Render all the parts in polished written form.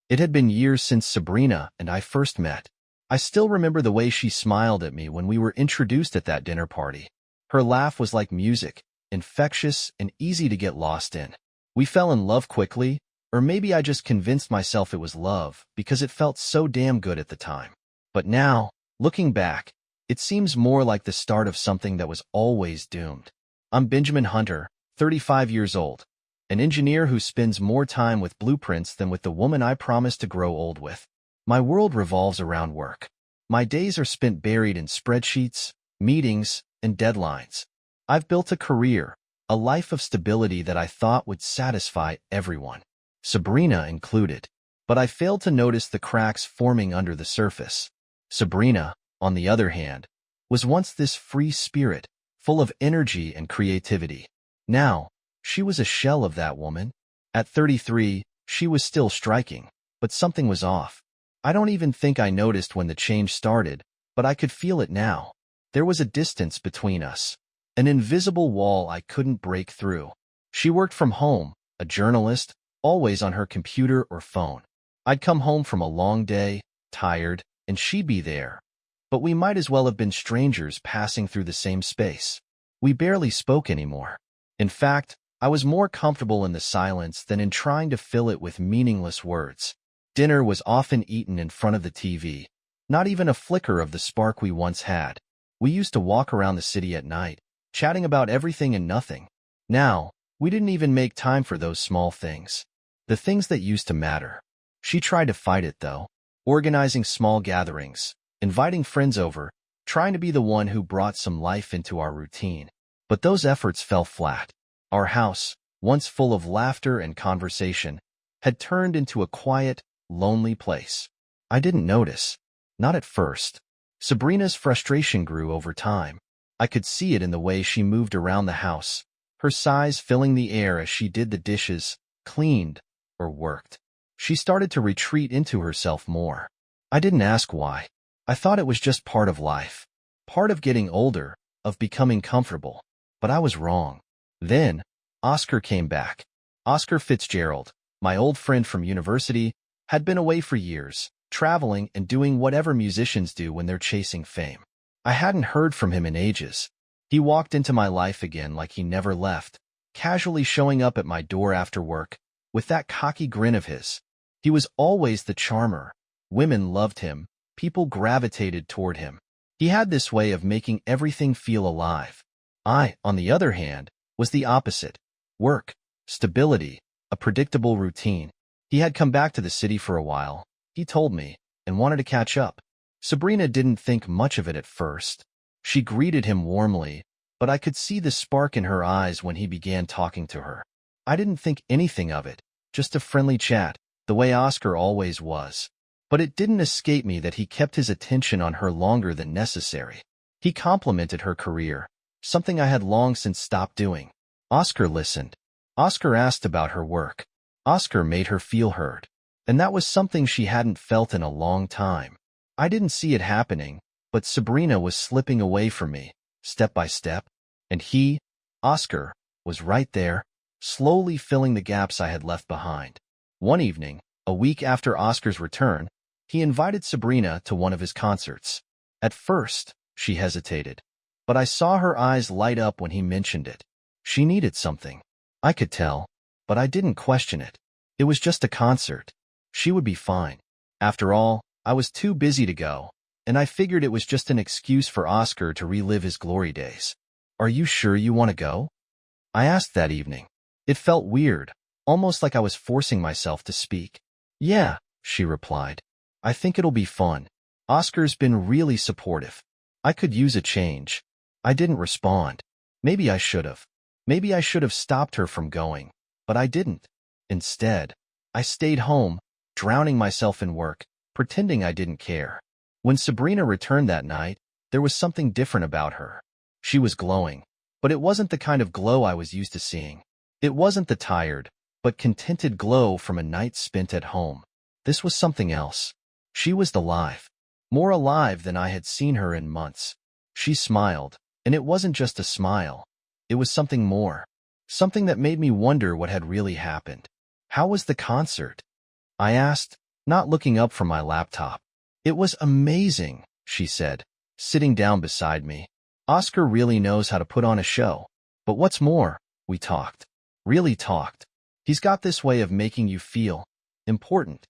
It had been years since Sabrina and I first met. I still remember the way she smiled at me when we were introduced at that dinner party. Her laugh was like music, infectious and easy to get lost in. We fell in love quickly, or maybe I just convinced myself it was love because it felt so damn good at the time. But now, looking back, it seems more like the start of something that was always doomed. I'm Benjamin Hunter, 35 years old, an engineer who spends more time with blueprints than with the woman I promised to grow old with. My world revolves around work. My days are spent buried in spreadsheets, meetings, and deadlines. I've built a career, a life of stability that I thought would satisfy everyone, Sabrina included. But I failed to notice the cracks forming under the surface. Sabrina, on the other hand, was once this free spirit, full of energy and creativity. Now, she was a shell of that woman. At 33, she was still striking, but something was off. I don't even think I noticed when the change started, but I could feel it now. There was a distance between us, an invisible wall I couldn't break through. She worked from home, a journalist, always on her computer or phone. I'd come home from a long day, tired, and she'd be there. But we might as well have been strangers passing through the same space. We barely spoke anymore. In fact, I was more comfortable in the silence than in trying to fill it with meaningless words. Dinner was often eaten in front of the TV. Not even a flicker of the spark we once had. We used to walk around the city at night, chatting about everything and nothing. Now, we didn't even make time for those small things. The things that used to matter. She tried to fight it, though. Organizing small gatherings, inviting friends over, trying to be the one who brought some life into our routine. But those efforts fell flat. Our house, once full of laughter and conversation, had turned into a quiet, lonely place. I didn't notice. Not at first. Sabrina's frustration grew over time. I could see it in the way she moved around the house, her sighs filling the air as she did the dishes, cleaned, or worked. She started to retreat into herself more. I didn't ask why. I thought it was just part of life, part of getting older, of becoming comfortable. But I was wrong. Then, Oscar came back. Oscar Fitzgerald, my old friend from university, had been away for years, traveling and doing whatever musicians do when they're chasing fame. I hadn't heard from him in ages. He walked into my life again like he never left, casually showing up at my door after work, with that cocky grin of his. He was always the charmer. Women loved him. People gravitated toward him. He had this way of making everything feel alive. I, on the other hand, was the opposite. Work, stability, a predictable routine. He had come back to the city for a while, he told me, and wanted to catch up. Sabrina didn't think much of it at first. She greeted him warmly, but I could see the spark in her eyes when he began talking to her. I didn't think anything of it, just a friendly chat, the way Oscar always was. But it didn't escape me that he kept his attention on her longer than necessary. He complimented her career, something I had long since stopped doing. Oscar listened. Oscar asked about her work. Oscar made her feel heard. And that was something she hadn't felt in a long time. I didn't see it happening, but Sabrina was slipping away from me, step by step. And he, Oscar, was right there, slowly filling the gaps I had left behind. One evening, a week after Oscar's return, he invited Sabrina to one of his concerts. At first, she hesitated, but I saw her eyes light up when he mentioned it. She needed something. I could tell, but I didn't question it. It was just a concert. She would be fine. After all, I was too busy to go, and I figured it was just an excuse for Oscar to relive his glory days. "Are you sure you want to go?" I asked that evening. It felt weird, almost like I was forcing myself to speak. "Yeah," she replied. "I think it'll be fun. Oscar's been really supportive. I could use a change." I didn't respond. Maybe I should have. Maybe I should have stopped her from going, but I didn't. Instead, I stayed home, drowning myself in work, pretending I didn't care. When Sabrina returned that night, there was something different about her. She was glowing, but it wasn't the kind of glow I was used to seeing. It wasn't the tired, but contented glow from a night spent at home. This was something else. She was alive. More alive than I had seen her in months. She smiled, and it wasn't just a smile. It was something more. Something that made me wonder what had really happened. "How was the concert?" I asked, not looking up from my laptop. "It was amazing," she said, sitting down beside me. "Oscar really knows how to put on a show. But what's more, we talked. Really talked. He's got this way of making you feel important."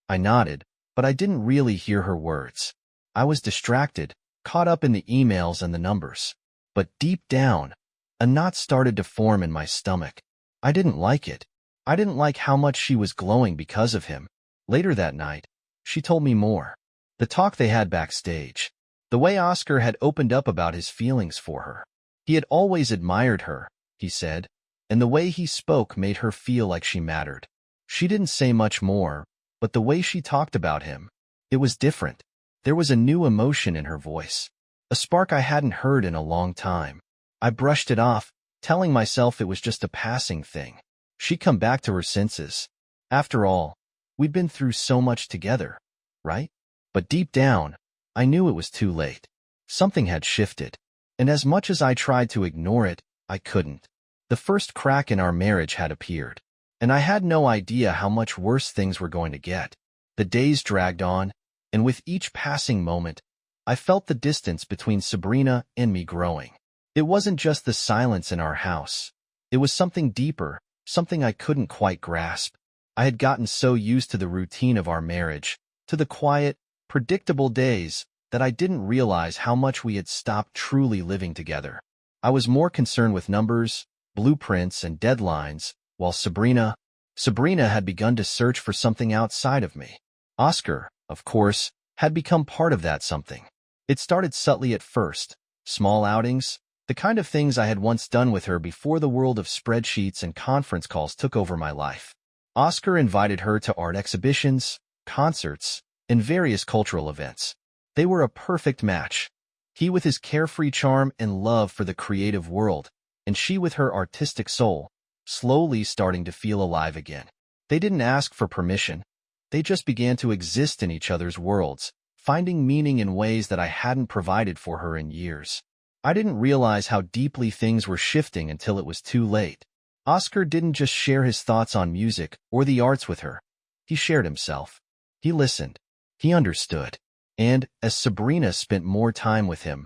I nodded, but I didn't really hear her words. I was distracted, caught up in the emails and the numbers. But deep down, a knot started to form in my stomach. I didn't like it. I didn't like how much she was glowing because of him. Later that night, she told me more. The talk they had backstage. The way Oscar had opened up about his feelings for her. He had always admired her, he said, and the way he spoke made her feel like she mattered. She didn't say much more, but the way she talked about him, it was different. There was a new emotion in her voice, a spark I hadn't heard in a long time. I brushed it off, telling myself it was just a passing thing. She'd come back to her senses. After all, we'd been through so much together, right? But deep down, I knew it was too late. Something had shifted, and as much as I tried to ignore it, I couldn't. The first crack in our marriage had appeared, and I had no idea how much worse things were going to get. The days dragged on, and with each passing moment, I felt the distance between Sabrina and me growing. It wasn't just the silence in our house. It was something deeper, something I couldn't quite grasp. I had gotten so used to the routine of our marriage, to the quiet, predictable days, that I didn't realize how much we had stopped truly living together. I was more concerned with numbers, blueprints, and deadlines, while Sabrina had begun to search for something outside of me. Oscar, of course, had become part of that something. It started subtly at first, small outings, the kind of things I had once done with her before the world of spreadsheets and conference calls took over my life. Oscar invited her to art exhibitions, concerts, and various cultural events. They were a perfect match. He with his carefree charm and love for the creative world, and she with her artistic soul, slowly starting to feel alive again. They didn't ask for permission. They just began to exist in each other's worlds, finding meaning in ways that I hadn't provided for her in years. I didn't realize how deeply things were shifting until it was too late. Oscar didn't just share his thoughts on music or the arts with her. He shared himself. He listened. He understood. And, as Sabrina spent more time with him,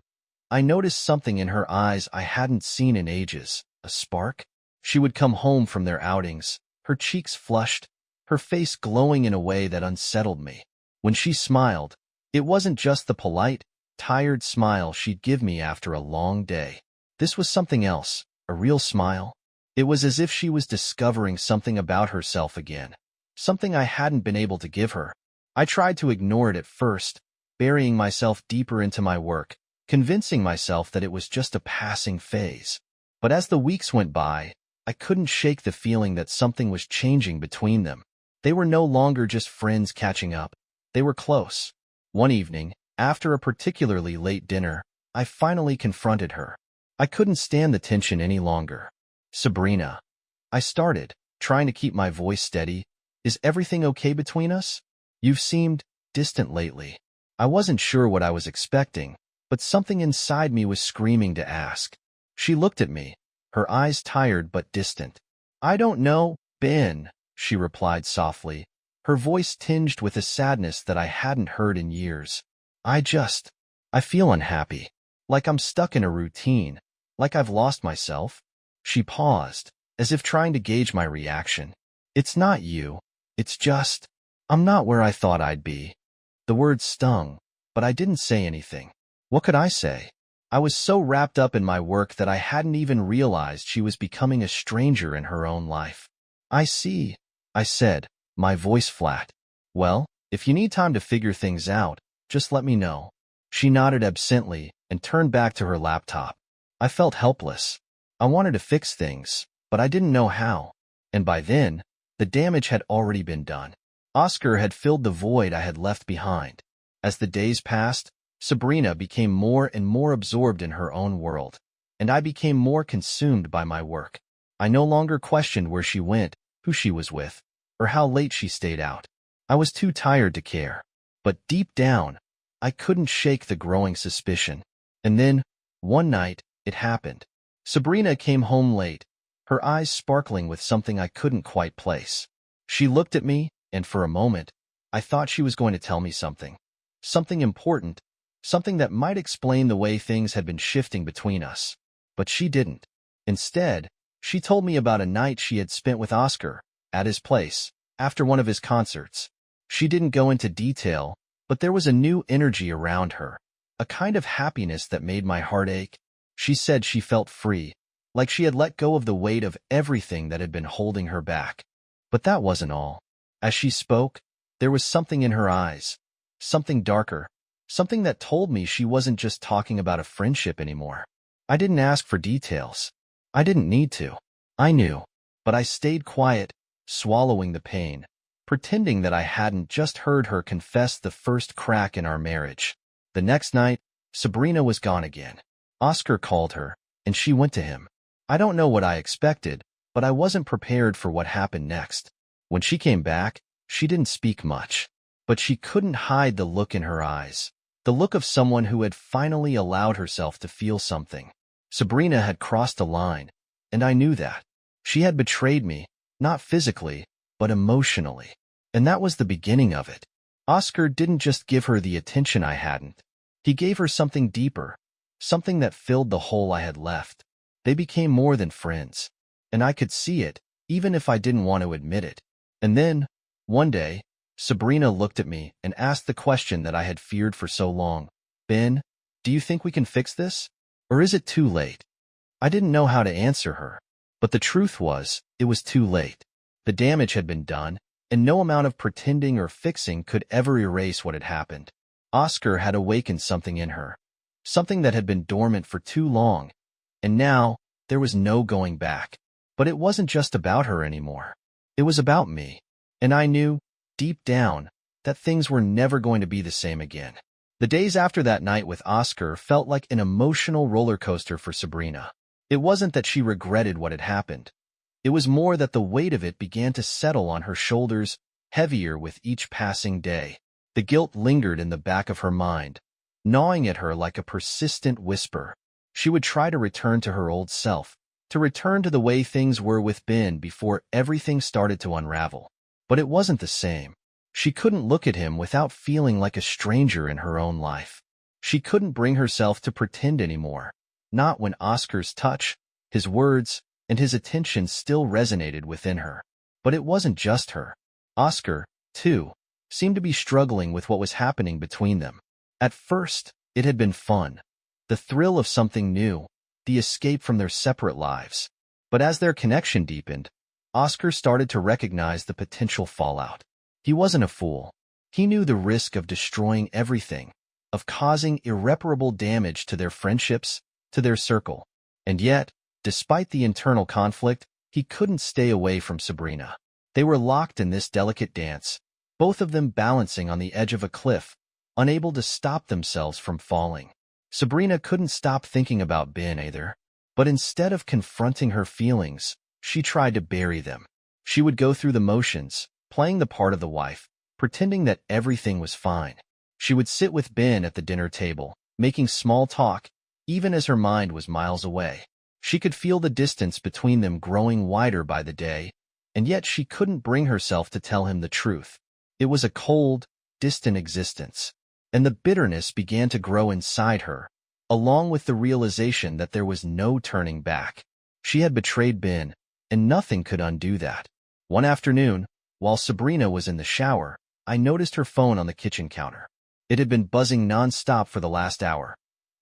I noticed something in her eyes I hadn't seen in ages, a spark. She would come home from their outings, her cheeks flushed, her face glowing in a way that unsettled me. When she smiled, it wasn't just the polite, tired smile she'd give me after a long day. This was something else, a real smile. It was as if she was discovering something about herself again, something I hadn't been able to give her. I tried to ignore it at first, burying myself deeper into my work, convincing myself that it was just a passing phase. But as the weeks went by, I couldn't shake the feeling that something was changing between them. They were no longer just friends catching up. They were close. One evening, after a particularly late dinner, I finally confronted her. I couldn't stand the tension any longer. "Sabrina," I started, trying to keep my voice steady, "is everything okay between us? You've seemed distant lately." I wasn't sure what I was expecting, but something inside me was screaming to ask. She looked at me, her eyes tired but distant. "I don't know, Ben," she replied softly, her voice tinged with a sadness that I hadn't heard in years. I feel unhappy, like I'm stuck in a routine, like I've lost myself." She paused, as if trying to gauge my reaction. "It's not you. It's just, I'm not where I thought I'd be." The words stung, but I didn't say anything. What could I say? I was so wrapped up in my work that I hadn't even realized she was becoming a stranger in her own life. "I see," I said, my voice flat. "Well, if you need time to figure things out, just let me know." She nodded absently and turned back to her laptop. I felt helpless. I wanted to fix things, but I didn't know how. And by then, the damage had already been done. Oscar had filled the void I had left behind. As the days passed, Sabrina became more and more absorbed in her own world, and I became more consumed by my work. I no longer questioned where she went, who she was with, or how late she stayed out. I was too tired to care. But deep down, I couldn't shake the growing suspicion. And then, one night, it happened. Sabrina came home late, her eyes sparkling with something I couldn't quite place. She looked at me, and for a moment, I thought she was going to tell me something. Something important, something that might explain the way things had been shifting between us. But she didn't. Instead, she told me about a night she had spent with Oscar, at his place, after one of his concerts. She didn't go into detail, but there was a new energy around her, a kind of happiness that made my heart ache. She said she felt free, like she had let go of the weight of everything that had been holding her back. But that wasn't all. As she spoke, there was something in her eyes, something darker, something that told me she wasn't just talking about a friendship anymore. I didn't ask for details. I didn't need to. I knew. But I stayed quiet, swallowing the pain, pretending that I hadn't just heard her confess the first crack in our marriage. The next night, Sabrina was gone again. Oscar called her, and she went to him. I don't know what I expected, but I wasn't prepared for what happened next. When she came back, she didn't speak much, but she couldn't hide the look in her eyes, the look of someone who had finally allowed herself to feel something. Sabrina had crossed a line, and I knew that. She had betrayed me, not physically, but emotionally. And that was the beginning of it. Oscar didn't just give her the attention I hadn't. He gave her something deeper, something that filled the hole I had left. They became more than friends, and I could see it, even if I didn't want to admit it. And then, one day, Sabrina looked at me and asked the question that I had feared for so long. Ben, do you think we can fix this? Or is it too late? I didn't know how to answer her, but the truth was, it was too late. The damage had been done, and no amount of pretending or fixing could ever erase what had happened. Oscar had awakened something in her, something that had been dormant for too long, and now there was no going back. But it wasn't just about her anymore. It was about me, and I knew, deep down, that things were never going to be the same again. The days after that night with Oscar felt like an emotional roller coaster for Sabrina. It wasn't that she regretted what had happened. It was more that the weight of it began to settle on her shoulders, heavier with each passing day. The guilt lingered in the back of her mind, gnawing at her like a persistent whisper. She would try to return to her old self, to return to the way things were with Ben before everything started to unravel. But it wasn't the same. She couldn't look at him without feeling like a stranger in her own life. She couldn't bring herself to pretend anymore, not when Oscar's touch, his words, and his attention still resonated within her. But it wasn't just her. Oscar, too, seemed to be struggling with what was happening between them. At first, it had been fun, the thrill of something new, the escape from their separate lives. But as their connection deepened, Oscar started to recognize the potential fallout. He wasn't a fool. He knew the risk of destroying everything, of causing irreparable damage to their friendships, to their circle. And yet, despite the internal conflict, he couldn't stay away from Sabrina. They were locked in this delicate dance, both of them balancing on the edge of a cliff, unable to stop themselves from falling. Sabrina couldn't stop thinking about Ben either, but instead of confronting her feelings, she tried to bury them. She would go through the motions, playing the part of the wife, pretending that everything was fine. She would sit with Ben at the dinner table, making small talk, even as her mind was miles away. She could feel the distance between them growing wider by the day, and yet she couldn't bring herself to tell him the truth. It was a cold, distant existence, and the bitterness began to grow inside her, along with the realization that there was no turning back. She had betrayed Ben, and nothing could undo that. One afternoon, while Sabrina was in the shower, I noticed her phone on the kitchen counter. It had been buzzing non-stop for the last hour,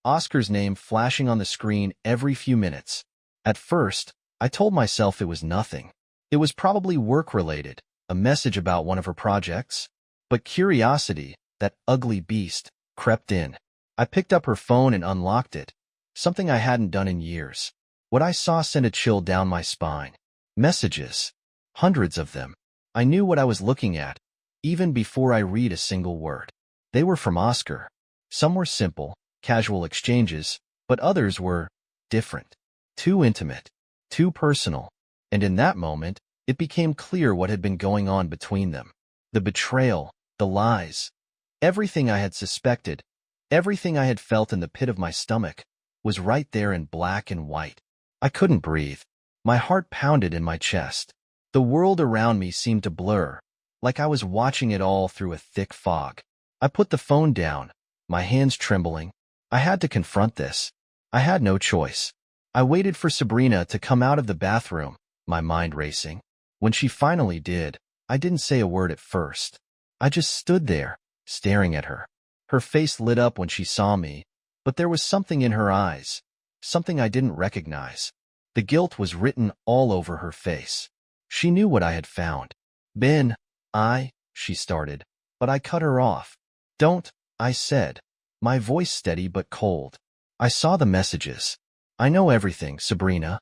Oscar's name flashing on the screen every few minutes. At first, I told myself it was nothing. It was probably work-related, a message about one of her projects. But curiosity, that ugly beast, crept in. I picked up her phone and unlocked it, something I hadn't done in years. What I saw sent a chill down my spine. Messages. Hundreds of them. I knew what I was looking at, even before I read a single word. They were from Oscar. Some were simple, casual exchanges, but others were different, too intimate, too personal. And in that moment, it became clear what had been going on between them. The betrayal, the lies, everything I had suspected, everything I had felt in the pit of my stomach, was right there in black and white. I couldn't breathe. My heart pounded in my chest. The world around me seemed to blur, like I was watching it all through a thick fog. I put the phone down, my hands trembling. I had to confront this. I had no choice. I waited for Sabrina to come out of the bathroom, my mind racing. When she finally did, I didn't say a word at first. I just stood there, staring at her. Her face lit up when she saw me, but there was something in her eyes, something I didn't recognize. The guilt was written all over her face. She knew what I had found. Ben, she started, but I cut her off. Don't, I said, my voice steady but cold. I saw the messages. I know everything, Sabrina.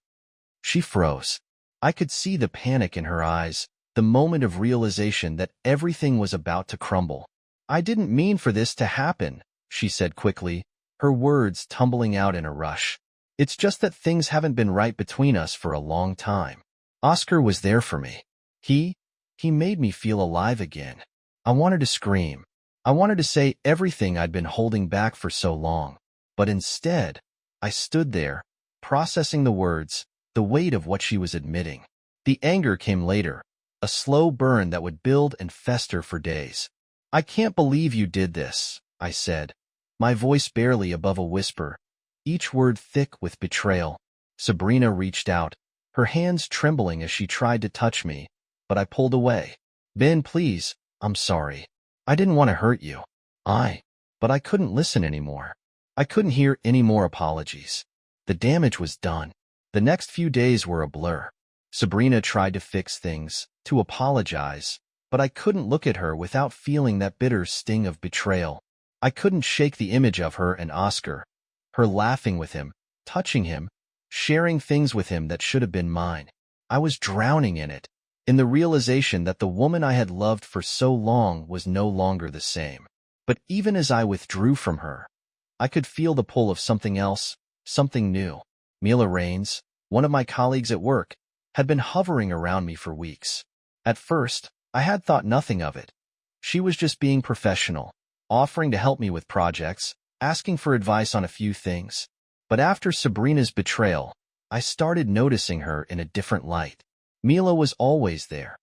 She froze. I could see the panic in her eyes, the moment of realization that everything was about to crumble. I didn't mean for this to happen, she said quickly, her words tumbling out in a rush. It's just that things haven't been right between us for a long time. Oscar was there for me. He made me feel alive again. I wanted to scream. I wanted to say everything I'd been holding back for so long. But instead, I stood there, processing the words, the weight of what she was admitting. The anger came later, a slow burn that would build and fester for days. I can't believe you did this, I said, my voice barely above a whisper, each word thick with betrayal. Sabrina reached out, her hands trembling as she tried to touch me, but I pulled away. Ben, please, I'm sorry. I didn't want to hurt you. But I couldn't listen anymore. I couldn't hear any more apologies. The damage was done. The next few days were a blur. Sabrina tried to fix things, to apologize, but I couldn't look at her without feeling that bitter sting of betrayal. I couldn't shake the image of her and Oscar, her laughing with him, touching him, sharing things with him that should have been mine. I was drowning in it, in the realization that the woman I had loved for so long was no longer the same. But even as I withdrew from her, I could feel the pull of something else, something new. Mila Raines, one of my colleagues at work, had been hovering around me for weeks. At first, I had thought nothing of it. She was just being professional, offering to help me with projects, asking for advice on a few things. But after Sabrina's betrayal, I started noticing her in a different light. Mila was always there.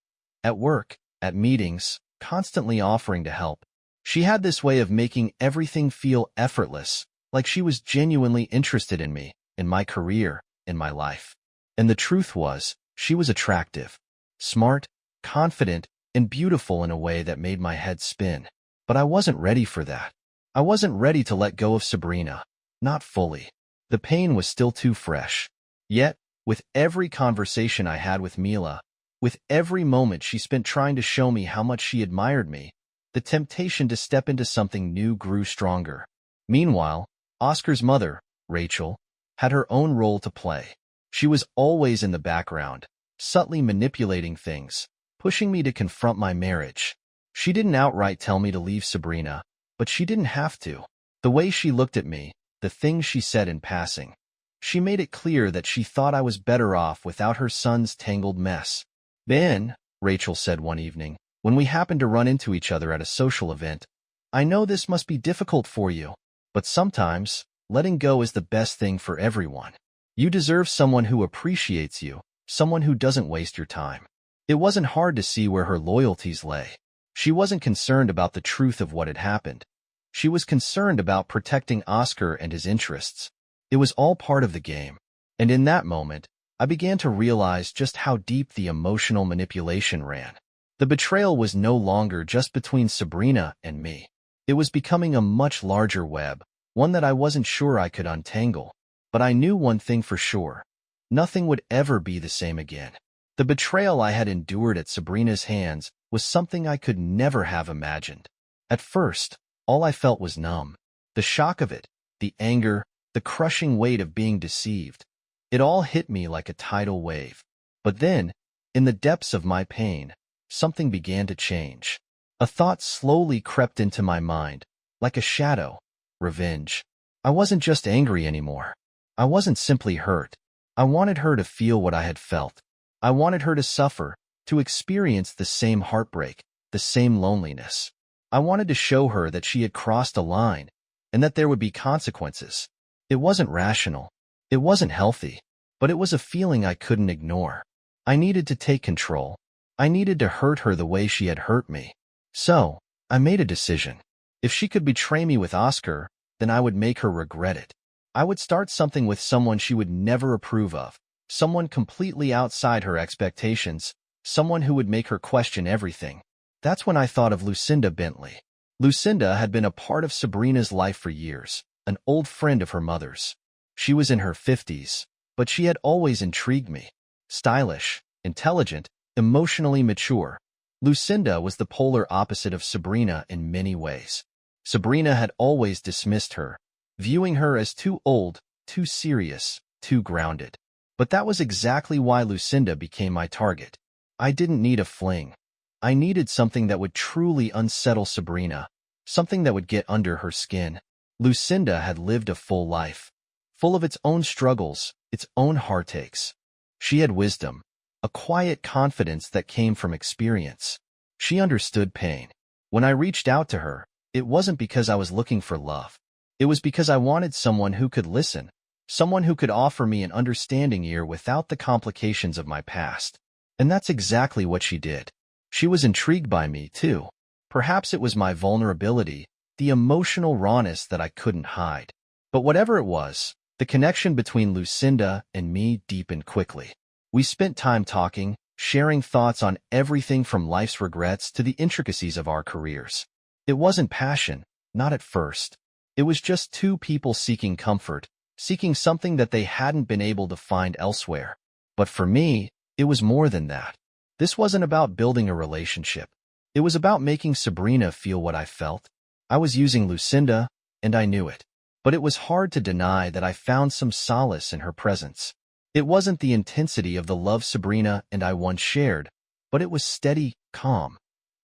At work, at meetings, constantly offering to help. She had this way of making everything feel effortless, like she was genuinely interested in me, in my career, in my life. And the truth was, she was attractive, smart, confident, and beautiful in a way that made my head spin. But I wasn't ready for that. I wasn't ready to let go of Sabrina. Not fully. The pain was still too fresh. Yet, with every conversation I had with Mila, with every moment she spent trying to show me how much she admired me, the temptation to step into something new grew stronger. Meanwhile, Oscar's mother, Rachel, had her own role to play. She was always in the background, subtly manipulating things, pushing me to confront my marriage. She didn't outright tell me to leave Sabrina, but she didn't have to. The way she looked at me, the things she said in passing. She made it clear that she thought I was better off without her son's tangled mess. Ben, Rachel said one evening, when we happened to run into each other at a social event, I know this must be difficult for you, but sometimes, letting go is the best thing for everyone. You deserve someone who appreciates you, someone who doesn't waste your time. It wasn't hard to see where her loyalties lay. She wasn't concerned about the truth of what had happened. She was concerned about protecting Oscar and his interests. It was all part of the game. And in that moment, I began to realize just how deep the emotional manipulation ran. The betrayal was no longer just between Sabrina and me. It was becoming a much larger web, one that I wasn't sure I could untangle. But I knew one thing for sure. Nothing would ever be the same again. The betrayal I had endured at Sabrina's hands was something I could never have imagined. At first, all I felt was numb. The shock of it, the anger, the crushing weight of being deceived. It all hit me like a tidal wave. But then, in the depths of my pain, something began to change. A thought slowly crept into my mind, like a shadow. Revenge. I wasn't just angry anymore. I wasn't simply hurt. I wanted her to feel what I had felt. I wanted her to suffer, to experience the same heartbreak, the same loneliness. I wanted to show her that she had crossed a line, and that there would be consequences. It wasn't rational. It wasn't healthy. But it was a feeling I couldn't ignore. I needed to take control. I needed to hurt her the way she had hurt me. So, I made a decision. If she could betray me with Oscar, then I would make her regret it. I would start something with someone she would never approve of, someone completely outside her expectations, someone who would make her question everything. That's when I thought of Lucinda Bentley. Lucinda had been a part of Sabrina's life for years, an old friend of her mother's. She was in her 50s, but she had always intrigued me. Stylish, intelligent, emotionally mature. Lucinda was the polar opposite of Sabrina in many ways. Sabrina had always dismissed her, viewing her as too old, too serious, too grounded. But that was exactly why Lucinda became my target. I didn't need a fling. I needed something that would truly unsettle Sabrina, something that would get under her skin. Lucinda had lived a full life, full of its own struggles, its own heartaches. She had wisdom, a quiet confidence that came from experience. She understood pain. When I reached out to her, it wasn't because I was looking for love. It was because I wanted someone who could listen, someone who could offer me an understanding ear without the complications of my past. And that's exactly what she did. She was intrigued by me, too. Perhaps it was my vulnerability, the emotional rawness that I couldn't hide. But whatever it was, the connection between Lucinda and me deepened quickly. We spent time talking, sharing thoughts on everything from life's regrets to the intricacies of our careers. It wasn't passion, not at first. It was just two people seeking comfort, seeking something that they hadn't been able to find elsewhere. But for me, it was more than that. This wasn't about building a relationship. It was about making Sabrina feel what I felt. I was using Lucinda, and I knew it. But it was hard to deny that I found some solace in her presence. It wasn't the intensity of the love Sabrina and I once shared, but it was steady, calm,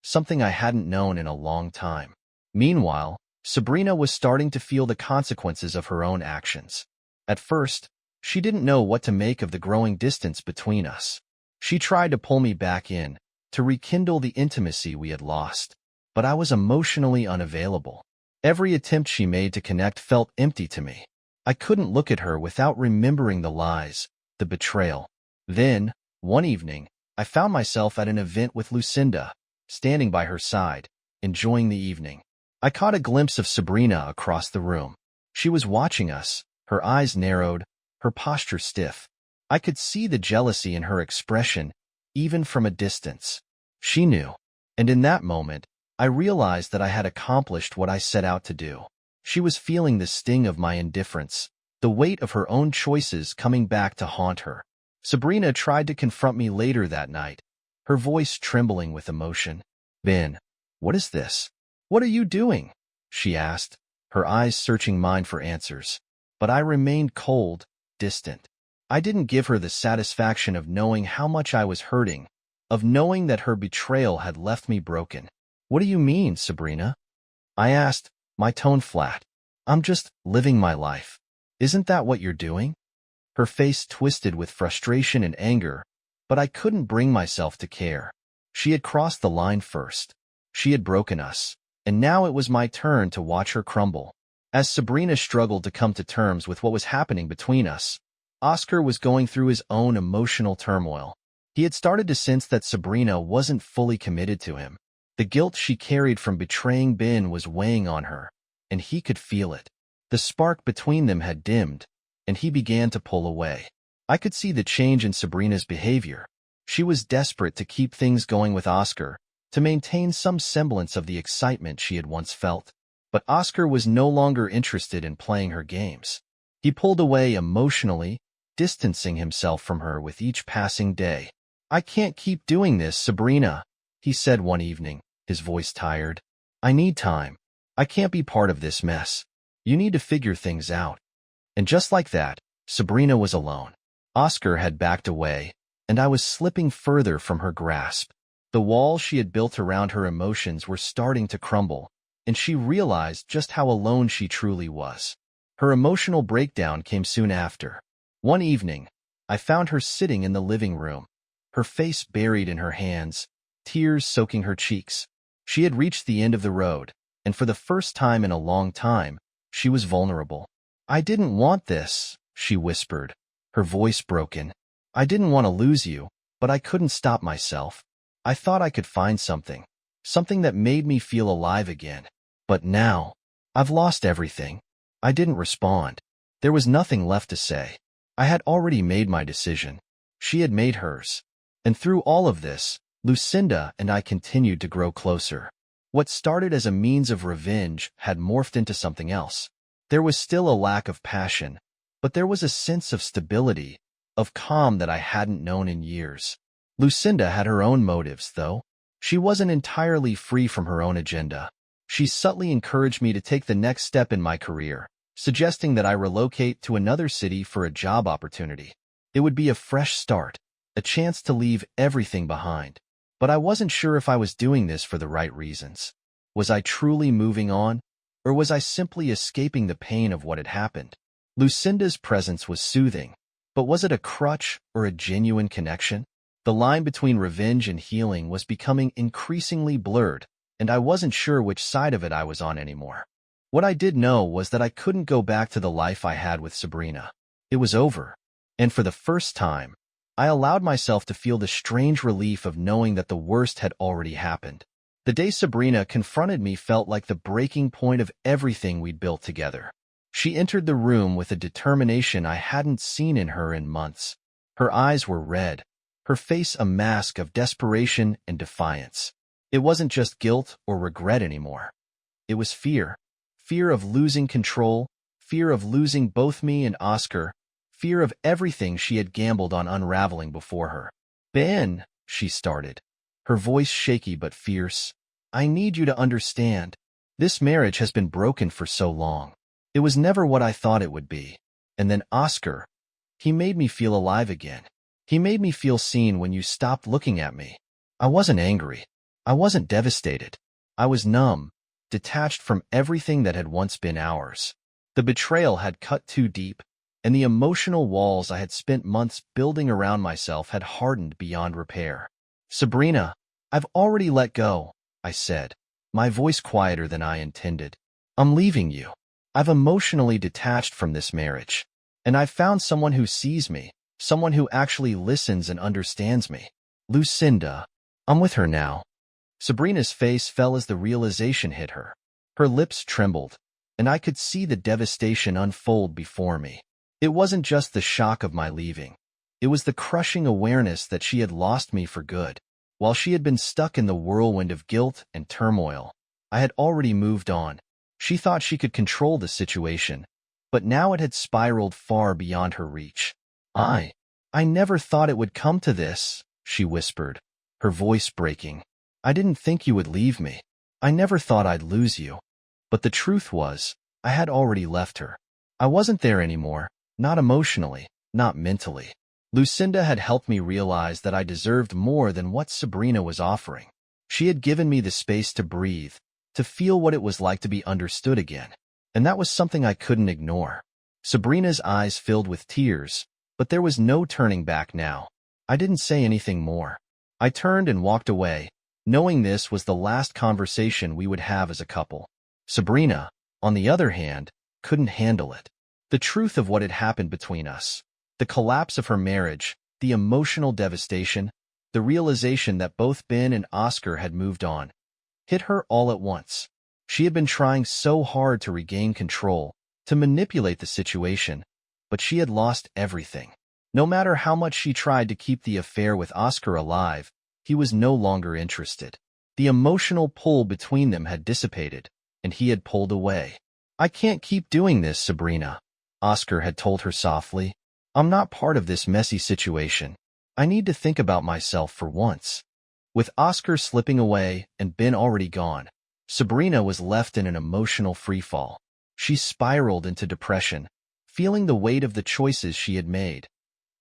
something I hadn't known in a long time. Meanwhile, Sabrina was starting to feel the consequences of her own actions. At first, she didn't know what to make of the growing distance between us. She tried to pull me back in, to rekindle the intimacy we had lost. But I was emotionally unavailable. Every attempt she made to connect felt empty to me. I couldn't look at her without remembering the lies, the betrayal. Then, one evening, I found myself at an event with Lucinda, standing by her side, enjoying the evening. I caught a glimpse of Sabrina across the room. She was watching us, her eyes narrowed, her posture stiff. I could see the jealousy in her expression, even from a distance. She knew. And in that moment, I realized that I had accomplished what I set out to do. She was feeling the sting of my indifference, the weight of her own choices coming back to haunt her. Sabrina tried to confront me later that night, her voice trembling with emotion. "Ben, what is this? What are you doing?" she asked, her eyes searching mine for answers. But I remained cold, distant. I didn't give her the satisfaction of knowing how much I was hurting, of knowing that her betrayal had left me broken. "What do you mean, Sabrina?" I asked, my tone flat. "I'm just living my life. Isn't that what you're doing?" Her face twisted with frustration and anger, but I couldn't bring myself to care. She had crossed the line first. She had broken us, and now it was my turn to watch her crumble. As Sabrina struggled to come to terms with what was happening between us, Oscar was going through his own emotional turmoil. He had started to sense that Sabrina wasn't fully committed to him. The guilt she carried from betraying Ben was weighing on her, and he could feel it. The spark between them had dimmed, and he began to pull away. I could see the change in Sabrina's behavior. She was desperate to keep things going with Oscar, to maintain some semblance of the excitement she had once felt. But Oscar was no longer interested in playing her games. He pulled away emotionally, distancing himself from her with each passing day. "I can't keep doing this, Sabrina," he said one evening, his voice tired. "I need time. I can't be part of this mess. You need to figure things out." And just like that, Sabrina was alone. Oscar had backed away, and I was slipping further from her grasp. The walls she had built around her emotions were starting to crumble, and she realized just how alone she truly was. Her emotional breakdown came soon after. One evening, I found her sitting in the living room, her face buried in her hands, tears soaking her cheeks. She had reached the end of the road, and for the first time in a long time, she was vulnerable. "I didn't want this," she whispered, her voice broken. "I didn't want to lose you, but I couldn't stop myself." I thought I could find something that made me feel alive again. But now, I've lost everything. I didn't respond. There was nothing left to say. I had already made my decision. She had made hers. And through all of this, Lucinda and I continued to grow closer. What started as a means of revenge had morphed into something else. There was still a lack of passion, but there was a sense of stability, of calm that I hadn't known in years. Lucinda had her own motives, though. She wasn't entirely free from her own agenda. She subtly encouraged me to take the next step in my career, suggesting that I relocate to another city for a job opportunity. It would be a fresh start, a chance to leave everything behind. But I wasn't sure if I was doing this for the right reasons. Was I truly moving on, or was I simply escaping the pain of what had happened? Lucinda's presence was soothing, but was it a crutch or a genuine connection? The line between revenge and healing was becoming increasingly blurred, and I wasn't sure which side of it I was on anymore. What I did know was that I couldn't go back to the life I had with Sabrina. It was over, and for the first time, I allowed myself to feel the strange relief of knowing that the worst had already happened. The day Sabrina confronted me felt like the breaking point of everything we'd built together. She entered the room with a determination I hadn't seen in her in months. Her eyes were red, her face a mask of desperation and defiance. It wasn't just guilt or regret anymore. It was fear. Fear of losing control, fear of losing both me and Oscar, fear of everything she had gambled on unraveling before her. "Ben," she started, her voice shaky but fierce, "I need you to understand. This marriage has been broken for so long. It was never what I thought it would be. And then Oscar, he made me feel alive again. He made me feel seen when you stopped looking at me. I wasn't angry. I wasn't devastated. I was numb, detached from everything that had once been ours. The betrayal had cut too deep, and the emotional walls I had spent months building around myself had hardened beyond repair. "Sabrina, I've already let go," I said, my voice quieter than I intended. "I'm leaving you. I've emotionally detached from this marriage, and I've found someone who sees me, someone who actually listens and understands me. Lucinda, I'm with her now." Sabrina's face fell as the realization hit her. Her lips trembled, and I could see the devastation unfold before me. It wasn't just the shock of my leaving. It was the crushing awareness that she had lost me for good. While she had been stuck in the whirlwind of guilt and turmoil, I had already moved on. She thought she could control the situation, but now it had spiraled far beyond her reach. I never thought it would come to this," she whispered, her voice breaking. "I didn't think you would leave me. I never thought I'd lose you." But the truth was, I had already left her. I wasn't there anymore, not emotionally, not mentally. Lucinda had helped me realize that I deserved more than what Sabrina was offering. She had given me the space to breathe, to feel what it was like to be understood again. And that was something I couldn't ignore. Sabrina's eyes filled with tears, but there was no turning back now. I didn't say anything more. I turned and walked away, knowing this was the last conversation we would have as a couple. Sabrina, on the other hand, couldn't handle it. The truth of what had happened between us, the collapse of her marriage, the emotional devastation, the realization that both Ben and Oscar had moved on, hit her all at once. She had been trying so hard to regain control, to manipulate the situation, but she had lost everything. No matter how much she tried to keep the affair with Oscar alive, he was no longer interested. The emotional pull between them had dissipated, and he had pulled away. "I can't keep doing this, Sabrina," Oscar had told her softly. "I'm not part of this messy situation. I need to think about myself for once." With Oscar slipping away and Ben already gone, Sabrina was left in an emotional freefall. She spiraled into depression, feeling the weight of the choices she had made.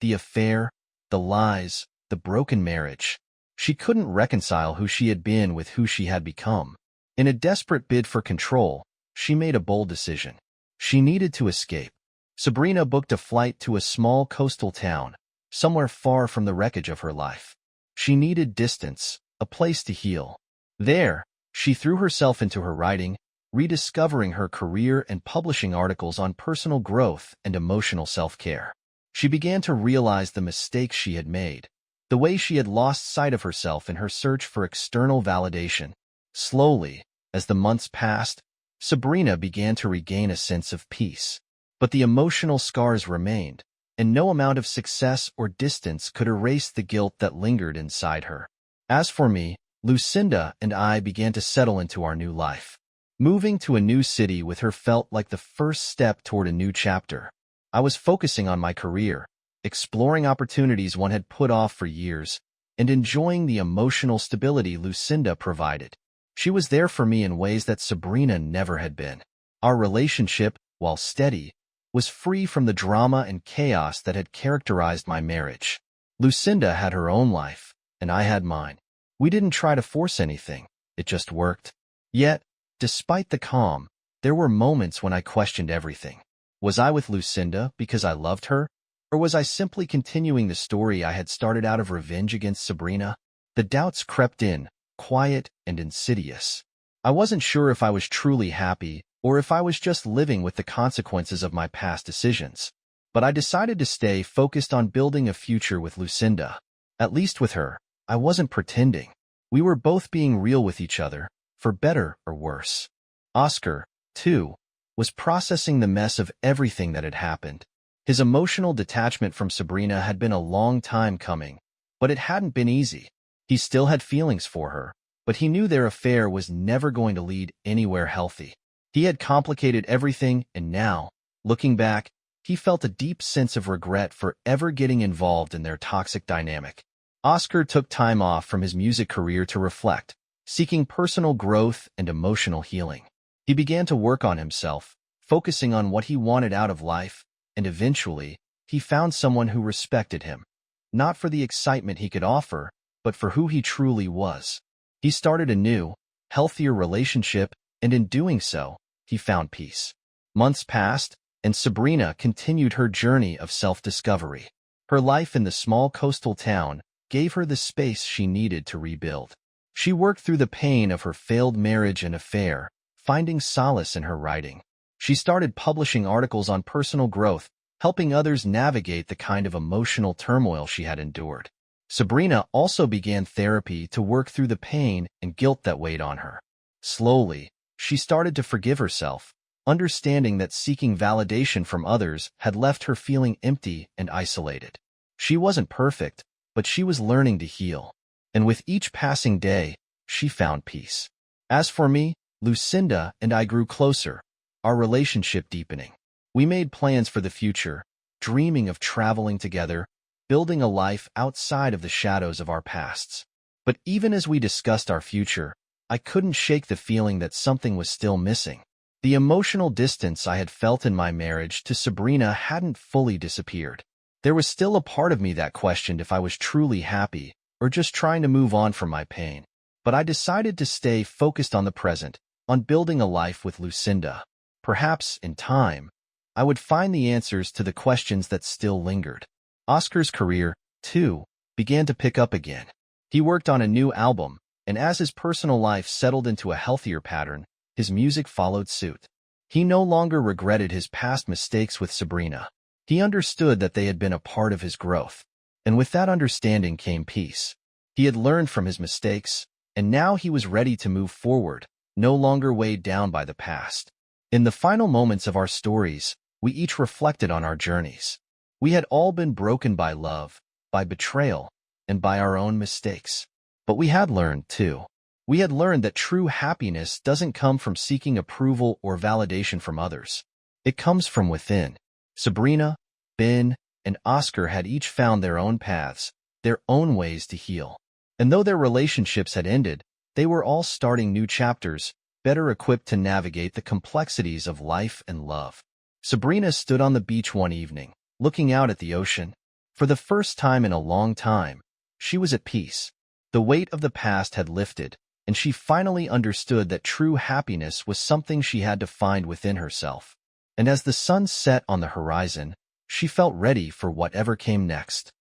The affair, the lies, the broken marriage. She couldn't reconcile who she had been with who she had become. In a desperate bid for control, she made a bold decision. She needed to escape. Sabrina booked a flight to a small coastal town, somewhere far from the wreckage of her life. She needed distance, a place to heal. There, she threw herself into her writing, rediscovering her career and publishing articles on personal growth and emotional self-care. She began to realize the mistakes she had made, the way she had lost sight of herself in her search for external validation. Slowly, as the months passed, Sabrina began to regain a sense of peace. But the emotional scars remained, and no amount of success or distance could erase the guilt that lingered inside her. As for me, Lucinda and I began to settle into our new life. Moving to a new city with her felt like the first step toward a new chapter. I was focusing on my career, exploring opportunities one had put off for years, and enjoying the emotional stability Lucinda provided. She was there for me in ways that Sabrina never had been. Our relationship, while steady, was free from the drama and chaos that had characterized my marriage. Lucinda had her own life, and I had mine. We didn't try to force anything, it just worked. Yet, despite the calm, there were moments when I questioned everything. Was I with Lucinda because I loved her? Or was I simply continuing the story I had started out of revenge against Sabrina? The doubts crept in, quiet and insidious. I wasn't sure if I was truly happy or if I was just living with the consequences of my past decisions. But I decided to stay focused on building a future with Lucinda. At least with her, I wasn't pretending. We were both being real with each other, for better or worse. Oscar, too, was processing the mess of everything that had happened. His emotional detachment from Sabrina had been a long time coming, but it hadn't been easy. He still had feelings for her, but he knew their affair was never going to lead anywhere healthy. He had complicated everything, and now, looking back, he felt a deep sense of regret for ever getting involved in their toxic dynamic. Oscar took time off from his music career to reflect, seeking personal growth and emotional healing. He began to work on himself, focusing on what he wanted out of life, and eventually, he found someone who respected him, not for the excitement he could offer, but for who he truly was. He started a new, healthier relationship, and in doing so, he found peace. Months passed, and Sabrina continued her journey of self-discovery. Her life in the small coastal town gave her the space she needed to rebuild. She worked through the pain of her failed marriage and affair, finding solace in her writing. She started publishing articles on personal growth, helping others navigate the kind of emotional turmoil she had endured. Sabrina also began therapy to work through the pain and guilt that weighed on her. Slowly, she started to forgive herself, understanding that seeking validation from others had left her feeling empty and isolated. She wasn't perfect, but she was learning to heal. And with each passing day, she found peace. As for me, Lucinda and I grew closer, our relationship deepening. We made plans for the future, dreaming of traveling together, building a life outside of the shadows of our pasts. But even as we discussed our future, I couldn't shake the feeling that something was still missing. The emotional distance I had felt in my marriage to Sabrina hadn't fully disappeared. There was still a part of me that questioned if I was truly happy or just trying to move on from my pain. But I decided to stay focused on the present, on building a life with Lucinda. Perhaps, in time, I would find the answers to the questions that still lingered. Oscar's career, too, began to pick up again. He worked on a new album, and as his personal life settled into a healthier pattern, his music followed suit. He no longer regretted his past mistakes with Sabrina. He understood that they had been a part of his growth, and with that understanding came peace. He had learned from his mistakes, and now he was ready to move forward, no longer weighed down by the past. In the final moments of our stories, we each reflected on our journeys. We had all been broken by love, by betrayal, and by our own mistakes. But we had learned, too. We had learned that true happiness doesn't come from seeking approval or validation from others. It comes from within. Sabrina, Ben, and Oscar had each found their own paths, their own ways to heal. And though their relationships had ended, they were all starting new chapters, better equipped to navigate the complexities of life and love. Sabrina stood on the beach one evening, looking out at the ocean. For the first time in a long time, she was at peace. The weight of the past had lifted, and she finally understood that true happiness was something she had to find within herself. And as the sun set on the horizon, she felt ready for whatever came next.